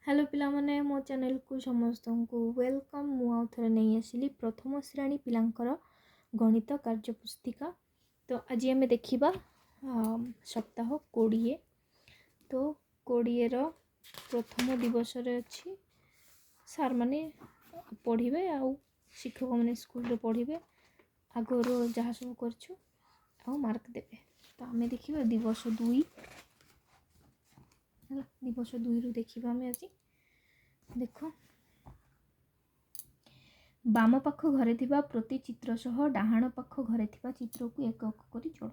Hello पिलामाने मो channel को समस्त को वेलकम। मु आउ थे नहीं आसली प्रथम श्रेणी पिलांकर गणित कार्यपुस्तिका। तो आज आम देखा सप्ताह 20। तो 20 प्रथम दिवस अच्छी सार मैंने पढ़े आउ शिक्षक मैंने स्कूल पढ़े आगर जहाँ सब कर मार्क देवे। तो आम देखा दिवस 2 दिवस 2 रु देखा आम आज देख बाम पाख घरे थिबा प्रति चित्र सह डाहाण पाख घरे थिबा चित्र को एक एक करी जोड़।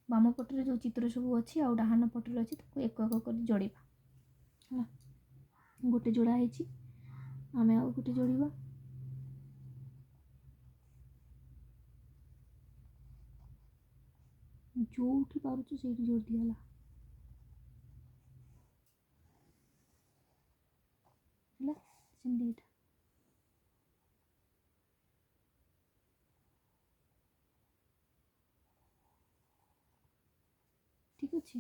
बाम पटरे जो चित्र सब अच्छी आ डाहाण पटरे अच्छी ताको एक एक करी जोड़िबा। गोटे जोड़ा है आम आउ गोटे जोड़िबा। जो पारुछु से जोड़ दिगला। ठीक अच्छे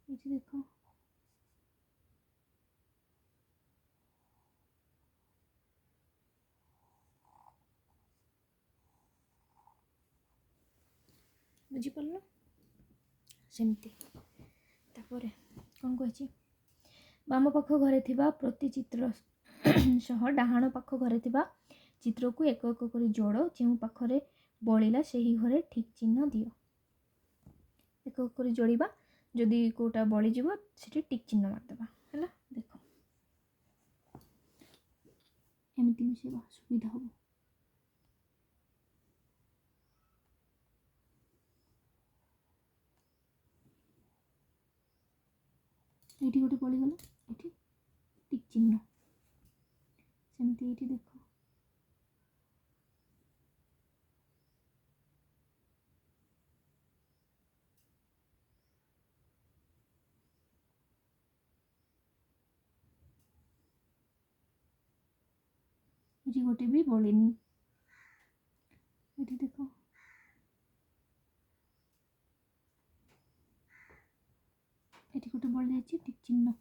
देख बुझीपार सेमती कौन कही बाम पाख घरे थिबा प्रति चित्र सह डाहाण पाख घरे थिबा चित्र को एक एक करी जोड़। जो पाखरे बलिला सही घरे ठीक चिन्ह दियो। एक एक करी जोड़िबा। जदि कोटा बली जीवो सेठी टिक चिन्ह मारदेबा हैला। देख एमती मिसेबा सुविधा हो। एठी गोटे पड़ीगला एठी टिक चिन्ह सेमती एठी देख एठी गोटे भी बलिनी एठी देख एठी गोटे बल जाइए टिक चिन्ह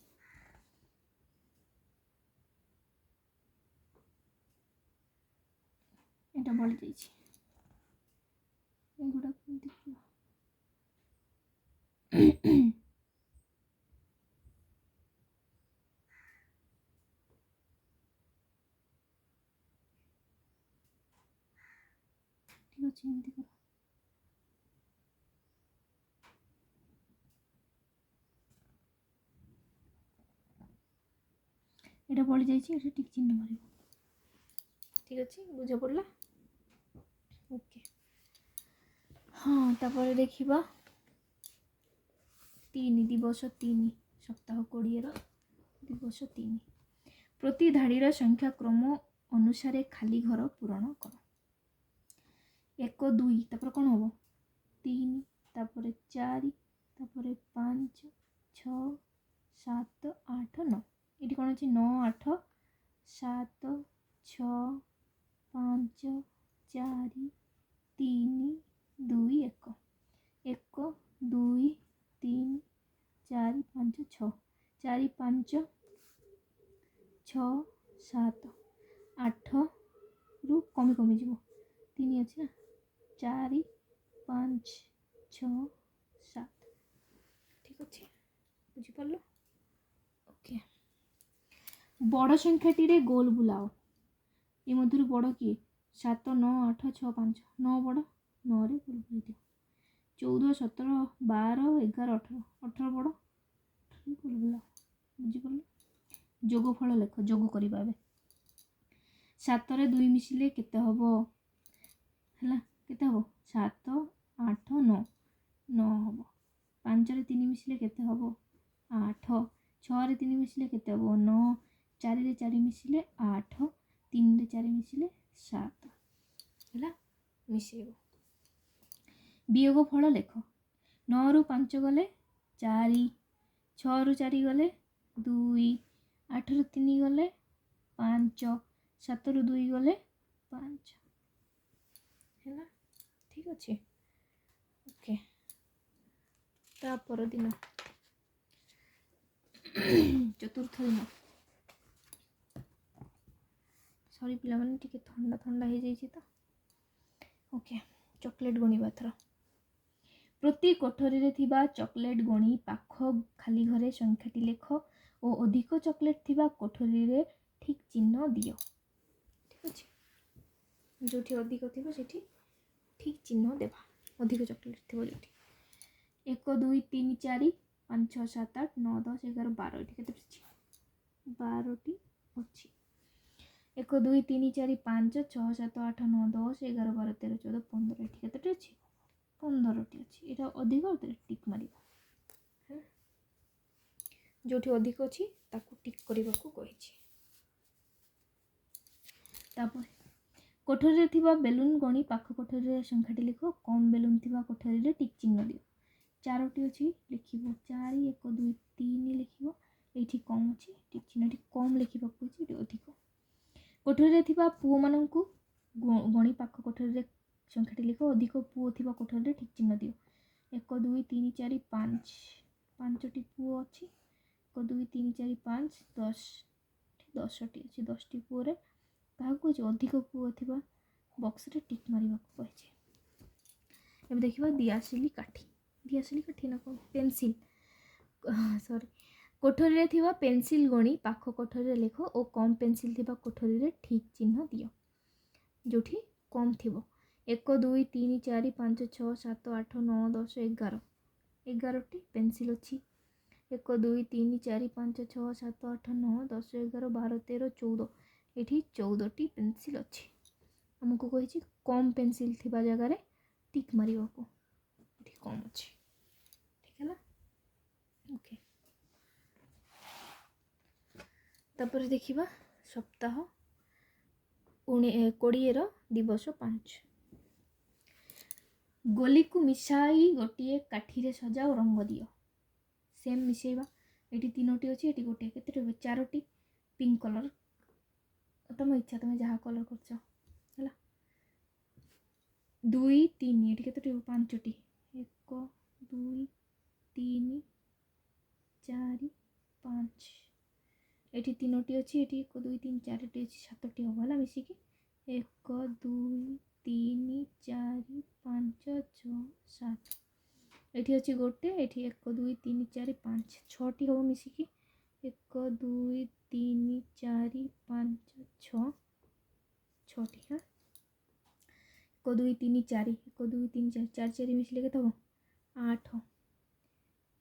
एटा बल जाइए एगुड़ा देखिए ठीक अच्छे एमती कर एटा बल जाइए टिक चिन्ह मार। ठीक अच्छे बुझा पड़ा ओके। हाँ तापर देखा 3 दिवस 3 सप्ताह 20 दिवस 3 प्रति धाड़ीर संख्या क्रम अनुसार खाली घर पूरण कर। 1 2 तापर कौन हम 3 तापर 4 तापर 5 6 7 8 9 ये कौन अच्छे 9 8 7 6 5 4 3 2 1 1 2 3 4 5 6 4 5 6 7 8 रु कमी कमी जीव 3 अच्छे ना 4 5 6 7 ठीक अच्छे बुझीपार ओके। बड़ संख्याटी रे गोल बुलाओ। ये मध्य बड़ किए 7 9 8 6 5 9 बड़ 9 रे गोल बुलाई दियो। 14 17 12 11 18 18 बड़ 18 गोल बुलाओ बुझीपार। जोगफल लेख जोग करवा 7 रे 2 मिसिले केते हबो हैला केते हबो 7 8 9 9 हबो। 5 रे 3 मिसिले केते हबो 8 6 रे 3 मिसिले केते हबो 9 4 रे 4 मिसिले 8 3 रे 4 मिसिले 7 हैला मिसेइबो। वियोग फल लेख 9 रु 5 गले 4 6 रु 4 गले 2 8 रु 3 गले 5 7 रु 2 गले 5 है ना। ठीक अच्छे ओके। ता पर दिन चतुर्थ दिन सॉरी पिलाମାନେ ଟିକେ ଥଣ୍ଡା ଥଣ୍ଡା ହେଇଯାଇଛି ତ ଓକେ ଚକୋଲେଟ୍ ଗଣିବା ଏଥର ପ୍ରତି କୋଠରୀରେ ଥିବା ଚକୋଲେଟ୍ ଗଣି ପାଖ ଖାଲି ଘରେ ସଂଖ୍ୟାଟି ଲେଖ ଓ ଅଧିକ ଚକୋଲେଟ୍ ଥିବା କୋଠରୀରେ ଠିକ୍ ଚିହ୍ନ ଦିଅ ଠିକ୍ ଅଛି ଯେଉଁଠି ଅଧିକ ଥିବ ସେଠି ଠିକ୍ ଚିହ୍ନ ଦେବା ଅଧିକ ଚକୋଲେଟ୍ ଥିବ ଯେଉଁଠି 1 2 3 4 5 6 7 8 9 10 11 12 ଏଠି କେତେ ଅଛି 12ଟି ଅଛି 1 2 3 4 5 6 7 8 9 10 11 12 13 14 15 ଏଠି କେତେଟି ଅଛି 15ଟି ଅଛି ଏଇଟା ଅଧିକ ଟିକ୍ ମାରିବା ଯେଉଁଠି ଅଧିକ ଅଛି ତାକୁ ଟିକ୍ କରିବାକୁ କହିଛି ତାପରେ କୋଠରୀରେ ଥିବା ବେଲୁନ୍ ଗଣି ପାଖ କୋଠରୀରେ ସଂଖ୍ୟାଟି ଲେଖ କମ୍ ବେଲୁନ୍ ଥିବା କୋଠରୀରେ ଟିକ୍ ଚିହ୍ନ ଦିଅ 4ଟି ଅଛି ଲେଖିବ 4 1 2 3 ଲେଖିବ ଏଇଠି କମ୍ ଅଛି ଟିକ୍ ଚିହ୍ନଟି କମ୍ ଲେଖିବାକୁ କହିଛି ଏଠି ଅଧିକ କୋଠରୀରେ ଥିବା ପୁଅମାନଙ୍କୁ ଗଣି ପାଖ କୋଠରୀରେ ସଂଖ୍ୟାଟି ଲେଖ ଅଧିକ ପୁଅ ଥିବା କୋଠରୀରେ ଠିକ୍ ଚିହ୍ନ ଦିଅ 1 2 3 4 5 5ଟି ପୁଅ ଅଛି 1 2 3 4 5 10 10ଟି ଅଛି 10ଟି ପୁଅରେ କାହାକୁ କହିଛି ଅଧିକ ପୁଅ ଥିବା ବକ୍ସରେ ଟିକ୍ ମାରିବାକୁ କହିଛି ଏବେ ଦେଖିବା ଦିଆସିଲି କାଠି ନା କ'ଣ ପେନ୍ସିଲ୍ ସରି କୋଠରୀରେ ଥିବା ପେନ୍ସିଲ୍ ଗଣି ପାଖ କୋଠରୀରେ ଲେଖ ଓ କମ୍ ପେନ୍ସିଲ୍ ଥିବା କୋଠରୀରେ ଠିକ୍ ଚିହ୍ନ ଦିଅ ଯେଉଁଠି କମ୍ ଥିବ 1 2 3 4 5 6 7 8 9 10 11 11ଟି ପେନ୍ସିଲ୍ ଅଛି 1 2 3 4 5 6 7 8 9 10 11 12 13 14 ଏଠି 14ଟି ପେନ୍ସିଲ୍ ଅଛି ଆମକୁ କହିଛି କମ୍ ପେନ୍ସିଲ୍ ଥିବା ଜାଗାରେ ଟିକ୍ ମାରିବାକୁ ଏଠି କମ୍ ଅଛି ଠିକ୍ ହେଲା ଓକେ ତାପରେ ଦେଖିବା ସପ୍ତାହ 20ର ଦିବସ 5 ଗୋଲିକୁ ମିଶାଇ ଗୋଟିଏ କାଠିରେ ସଜାଅ ରଙ୍ଗ ଦିଅ ସେମ୍ ମିଶାଇବା ଏଠି 3ଟି ଅଛି ଏଠି ଗୋଟିଏ କେତେଟି হবে 4ଟି ପିଙ୍କ କଲର୍ ତମ ଇଚ୍ଛା ତମେ ଯାହା କଲର୍ କରୁଛ ହେଲା 2 3 ଏଠି କେତେଟି 5ଟି 1 2 3 4 5 ଏଠି 3ଟି ଅଛି ଏଠି 1 2 3 4ଟି ଅଛି 7ଟି ହେବ ହେଲା ମିଶିକି 1 2 3 4 5 6 7 ଏଠି ଅଛି ଗୋଟେ ଏଠି 1 2 3 4 5 6ଟି ହେବ ମିଶିକି 1 2 3 4 5 6 6ଟି ହଁ 1 2 3 4 1 2 3 4 4 4 ମିଶିଲେ କେତେ ହେବ 8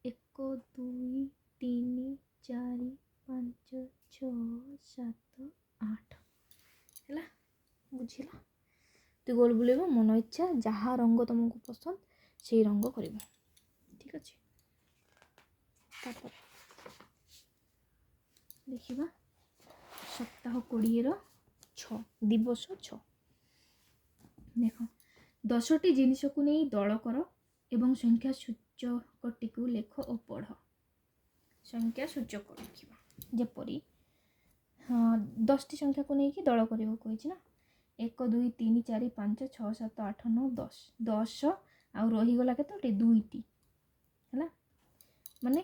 1 2 3 4 5 6 7 8 ହେଲା ବୁଝିଲା ତୁ ଗୋଲ ବୁଲେଇବ ମନ ଇଚ୍ଛା ଯାହା ରଙ୍ଗ ତୁମକୁ ପସନ୍ଦ ସେଇ ରଙ୍ଗ କରିବ ଠିକ୍ ଅଛି ତାପରେ ଦେଖିବା ସପ୍ତାହ 20ର 6 ଦିବସ 6 ଦେଖ 10ଟି ଜିନିଷକୁ ନେଇ ଦଳ କର ଏବଂ ସଂଖ୍ୟା ସୂଚକଟିକୁ ଲେଖ ଓ ପଢ଼ ସଂଖ୍ୟା ସୂଚକ ଲେଖିବା ଯେପରି 10ଟି ସଂଖ୍ୟାକୁ ନେଇକି ଦଳ କରିବାକୁ କହିଛି ନା 1 2 3 4 5 6 7 8 9 10 10 ଆଉ ରହିଗଲା କେତୋଟି 2ଟି ହେଲା ମାନେ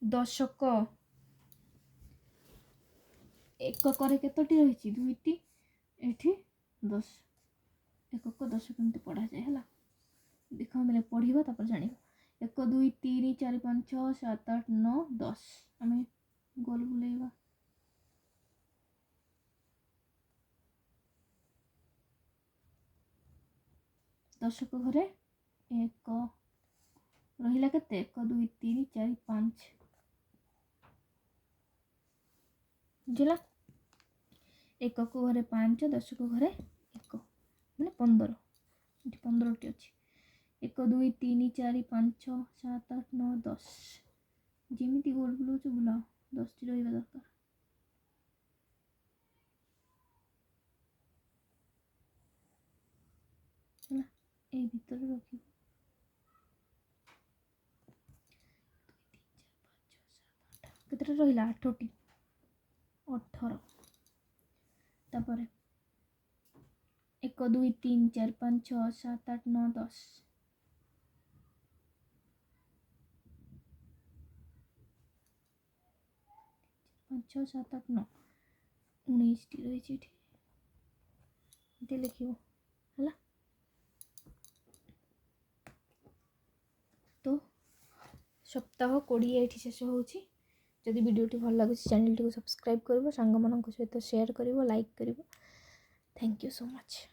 ଦଶକ ଏକକରେ କେତୋଟି ରହିଛି 2ଟି ଏଠି 10 ଏକକ 10 କେମିତି ପଢ଼ାଯାଏ ହେଲା ଦେଖ ଆମେ ପଢ଼ିବା ତାପରେ ଜାଣିବା 1 2 3 4 5 6 7 8 9 10 ଆମେ ଗୋଲ ବୁଲେଇବା ଦଶକ ଘରେ 1 ରହିଲା କେତେ 1 2 3 4 5 ବୁଝିଲା ଏକକ ଘରେ 5 ଦଶକ ଘରେ 1 ମାନେ 15 ଏଠି 15ଟି ଅଛି 1 2 3 4 5 6 7 8 9 10 ଯେମିତି ଗୋଲ ବୁଲଉଛୁ ବୁଲାଅ 10ଟି ରହିବା ଦରକାର ହେଲା ଏଇ ଭିତରେ ରଖିବ 2 3 4 5 6 7 8 କେତେଟା ରହିଲା 8ଟି 18 ତାପରେ 1 2 3 4 5 6 7 8 9 10 1 5 6 7 8 9 19टी रही ये लिख है। तो सप्ताह 20 ये शेष होची। जदि वीडियोटी भल लगुच चैनल को सब्सक्राइब कर सांग मान सहित शेयर कर लाइक कर। Thank you so much.